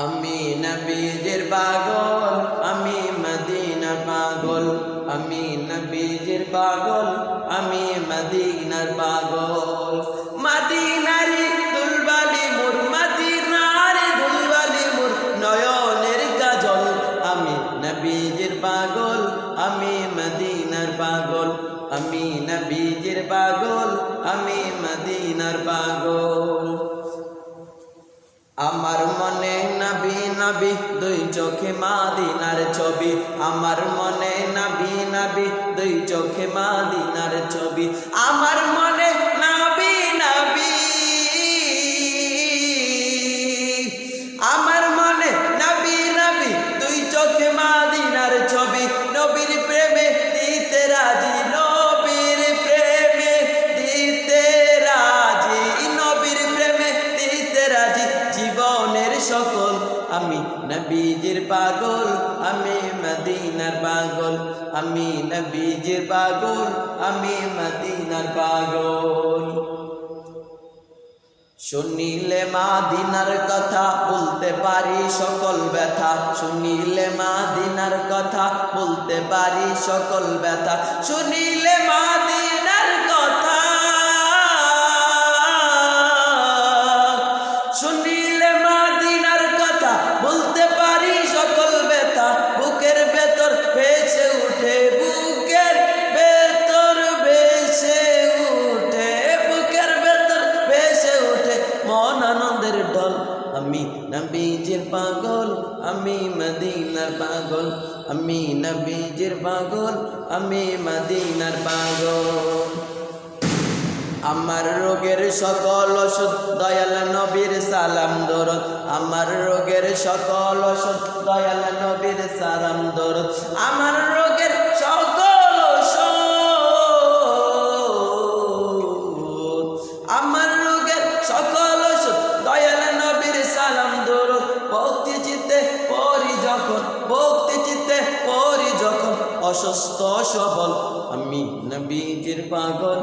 আমি নবীজির পাগল, আমি মদিনার পাগল, আমি নবীজির পাগল, আমি মদিনার পাগল। মদিনারি দুলবালি মোর, মদিনারি দুলবালি মোর নয়নের কাজল। আমি নবীজির পাগল, আমি মদিনার পাগল, আমি নবীজির পাগল, আমি মদিনার পাগল। আমার মনে নবী নবী দুই চোখে মদিনার ছবি, আমার মনে নবী নবী দুই চোখে মদিনার ছবি, আমার মনে নবী নবী, আমার মনে নবী নবী দুই চোখে মদিনার ছবি। নবীর প্রেমে দিতে রাজি, নবীর প্রেমে দিতে রাজি, নবীর প্রেমে দিতে রাজি জীবনের সকল। আমি নবীজির পাগল, আমি মদিনার পাগল, আমি নবীজির পাগল, আমি মদিনার পাগল। শুনিলে মদিনার কথা বলতে পারি সকল ব্যথা, শুনিলে মদিনার কথা বলতে পারি সকল ব্যথা, শুনিলে মদিনার কথা, শুনিলে মদিনার কথা বলতে পারি সকল ব্যথা। বুকের ভেতর ভেসে উঠে, বুকের ভেতর ভেসে উঠে, বুকের ভেতর ভেসে উঠে মন আনন্দের ঢল। আমি নবীজির পাগল, আমি মদিনার পাগল, আমি নবীজির পাগল, আমি মদিনার পাগল। আমার রোগের সকল ওষুধ দয়াল নবীর সালাম দরুদ, আমার রোগের সকল ওষুধ দয়াল নবীর সালাম দরুদ, আমার রোগের সকল ওষুধ, আমার রোগের সকল ওষুধ দয়াল নবীর সালাম দরুদ। ভক্তি চিত্তে পড়ি যখন, ভক্তি চিত্তে পড়ি যখন অসুস্থ সবল। আমি নবীজির পাগল,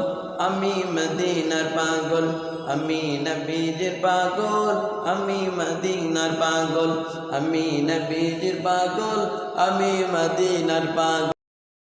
আমি মদিনার পাগল, আমি নবীজির পাগল, আমি মদিনার পাগল, আমি নবীজির পাগল, আমি মদিনার পাগল।